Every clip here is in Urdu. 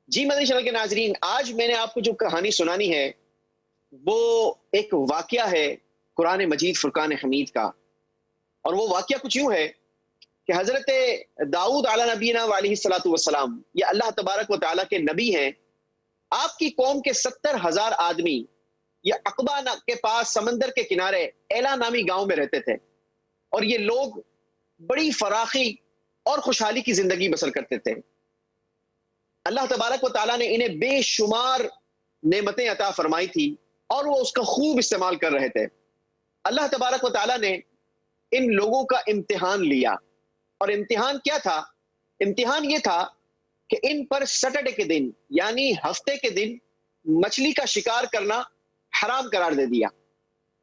جی مدنی چینل کے ناظرین، آج میں نے آپ کو جو کہانی سنانی ہے وہ ایک واقعہ ہے قرآن مجید فرقان حمید کا۔ اور وہ واقعہ کچھ یوں ہے کہ حضرت داؤد علی نبینا علیہ الصلوۃ والسلام، یہ اللہ تبارک و تعالیٰ کے نبی ہیں۔ آپ کی قوم کے 70,000 آدمی یہ عقبہ کے پاس سمندر کے کنارے ایلا نامی گاؤں میں رہتے تھے، اور یہ لوگ بڑی فراخی اور خوشحالی کی زندگی بسر کرتے تھے۔ اللہ تبارک و تعالیٰ نے انہیں بے شمار نعمتیں عطا فرمائی تھی اور وہ اس کا خوب استعمال کر رہے تھے۔ اللہ تبارک و تعالیٰ نے ان لوگوں کا امتحان لیا، اور امتحان کیا تھا؟ امتحان یہ تھا کہ ان پر سیٹرڈے کے دن یعنی ہفتے کے دن مچھلی کا شکار کرنا حرام قرار دے دیا،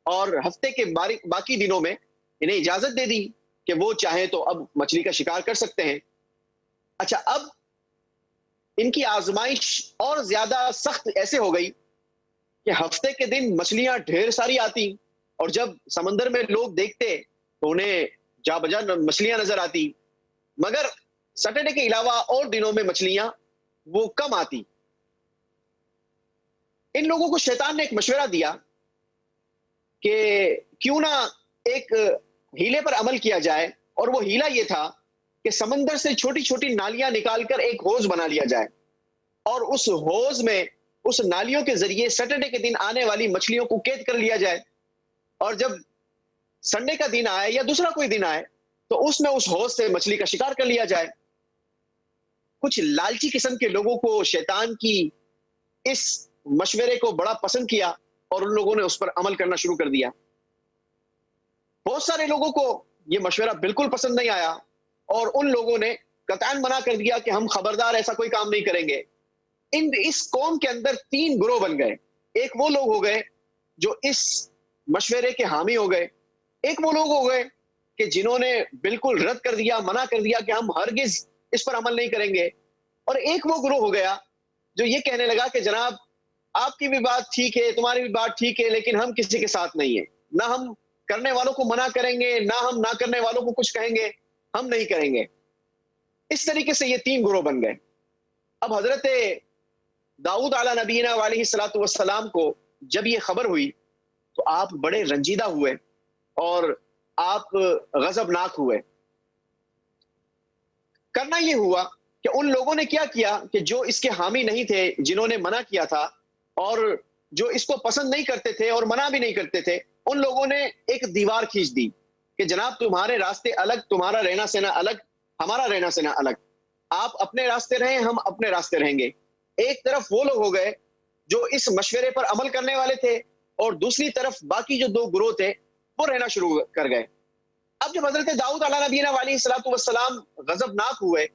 اور ہفتے کے باقی دنوں میں انہیں اجازت دے دی کہ وہ چاہیں تو اب مچھلی کا شکار کر سکتے ہیں۔ اچھا، اب ان کی آزمائش اور زیادہ سخت ایسے ہو گئی کہ ہفتے کے دن مچھلیاں ڈھیر ساری آتی، اور جب سمندر میں لوگ دیکھتے تو انہیں جا بجا مچھلیاں نظر آتی، مگر سیٹرڈے کے علاوہ اور دنوں میں مچھلیاں وہ کم آتی۔ ان لوگوں کو شیطان نے ایک مشورہ دیا کہ کیوں نہ ایک ہیلے پر عمل کیا جائے، اور وہ ہیلا یہ تھا کہ سمندر سے چھوٹی چھوٹی نالیاں نکال کر ایک ہوز بنا لیا جائے، اور اس ہوز میں اس نالیوں کے ذریعے سیٹرڈے کے دن آنے والی مچھلیوں کو قید کر لیا جائے، اور جب سنڈے کا دن آئے یا دوسرا کوئی دن آئے تو اس میں اس ہوز سے مچھلی کا شکار کر لیا جائے۔ کچھ لالچی قسم کے لوگوں کو شیطان کی اس مشورے کو بڑا پسند کیا، اور ان لوگوں نے اس پر عمل کرنا شروع کر دیا۔ بہت سارے لوگوں کو یہ مشورہ بالکل پسند نہیں آیا، اور ان لوگوں نے قطعاً منع کر دیا کہ ہم خبردار ایسا کوئی کام نہیں کریں گے۔ اس قوم کے اندر 3 گروہ بن گئے۔ ایک وہ لوگ ہو گئے جو اس مشورے کے حامی ہو گئے، ایک وہ لوگ ہو گئے کہ جنہوں نے بالکل رد کر دیا، منع کر دیا کہ ہم ہرگز اس پر عمل نہیں کریں گے، اور ایک وہ گروہ ہو گیا جو یہ کہنے لگا کہ جناب آپ کی بھی بات ٹھیک ہے، تمہاری بھی بات ٹھیک ہے، لیکن ہم کسی کے ساتھ نہیں ہیں، نہ ہم کرنے والوں کو منع کریں گے، نہ ہم نہ کرنے والوں کو کچھ کہیں گے، ہم نہیں کریں گے۔ اس طریقے سے یہ 3 گروہ بن گئے۔ اب حضرت داؤد علی نبینا علیہ الصلوۃ والسلام کو جب یہ خبر ہوئی تو آپ بڑے رنجیدہ ہوئے اور آپ غضبناک ہوئے۔ کرنا یہ ہوا کہ ان لوگوں نے کیا کیا کہ جو اس کے حامی نہیں تھے، جنہوں نے منع کیا تھا اور جو اس کو پسند نہیں کرتے تھے اور منع بھی نہیں کرتے تھے، ان لوگوں نے ایک دیوار کھینچ دی کہ جناب تمہارے راستے الگ، تمہارا رہنا سہنا الگ، ہمارا رہنا سہنا الگ، آپ اپنے راستے رہیں، ہم اپنے راستے رہیں گے۔ ایک طرف وہ لوگ ہو گئے جو اس مشورے پر عمل کرنے والے تھے، اور دوسری طرف باقی جو 2 گروہ تھے وہ رہنا شروع کر گئے۔ اب جب حضرت داؤد علی نبینا علیہ الصلوۃ والسلام غضبناک ہوئے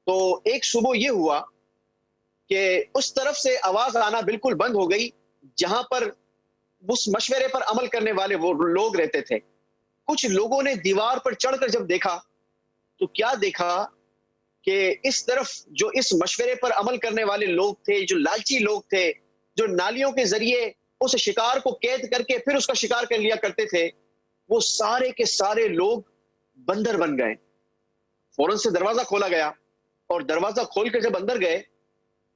تو ایک صبح یہ ہوا کہ اس طرف سے آواز آنا بالکل بند ہو گئی جہاں پر اس مشورے پر عمل کرنے والے وہ لوگ رہتے تھے۔ کچھ لوگوں نے دیوار پر چڑھ کر جب دیکھا تو کیا دیکھا کہ اس طرف جو اس مشورے پر عمل کرنے والے لوگ تھے، جو لالچی لوگ تھے، جو نالیوں کے ذریعے اس شکار کو قید کر کے پھر اس کا شکار کر لیا کرتے تھے، وہ سارے کے سارے لوگ بندر بن گئے۔ فوراً سے دروازہ کھولا گیا، اور دروازہ کھول کے جب اندر گئے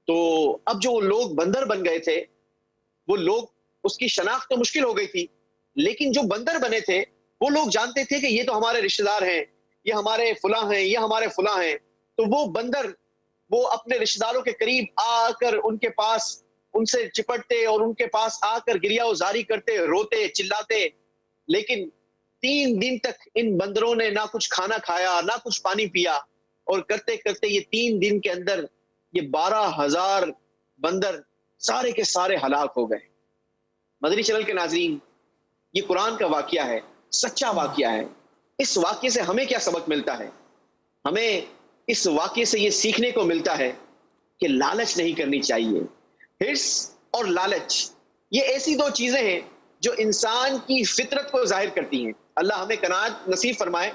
تو اب جو لوگ بندر بن گئے تھے، وہ لوگ اس کی شناخت تو مشکل ہو گئی تھی، لیکن جو بندر بنے تھے وہ لوگ جانتے تھے کہ یہ تو ہمارے رشتہ دار ہیں، یہ ہمارے فلاں ہیں، یہ ہمارے فلاں ہیں۔ تو وہ بندر وہ اپنے رشتہ داروں کے قریب آ کر ان کے پاس ان سے چپٹتے، اور ان کے پاس آ کر گریہ وزاری کرتے، روتے چلاتے، لیکن 3 دن تک ان بندروں نے نہ کچھ کھانا کھایا نہ کچھ پانی پیا، اور کرتے کرتے یہ 3 دن کے اندر یہ 12,000 بندر سارے کے سارے ہلاک ہو گئے۔ مدنی چینل کے ناظرین، یہ قرآن کا واقعہ ہے، سچا واقعہ ہے۔ اس واقعے سے ہمیں کیا سبق ملتا ہے؟ ہمیں اس واقعے سے یہ سیکھنے کو ملتا ہے کہ لالچ نہیں کرنی چاہیے۔ حرص اور لالچ یہ ایسی 2 چیزیں ہیں جو انسان کی فطرت کو ظاہر کرتی ہیں۔ اللہ ہمیں قناعت نصیب فرمائے۔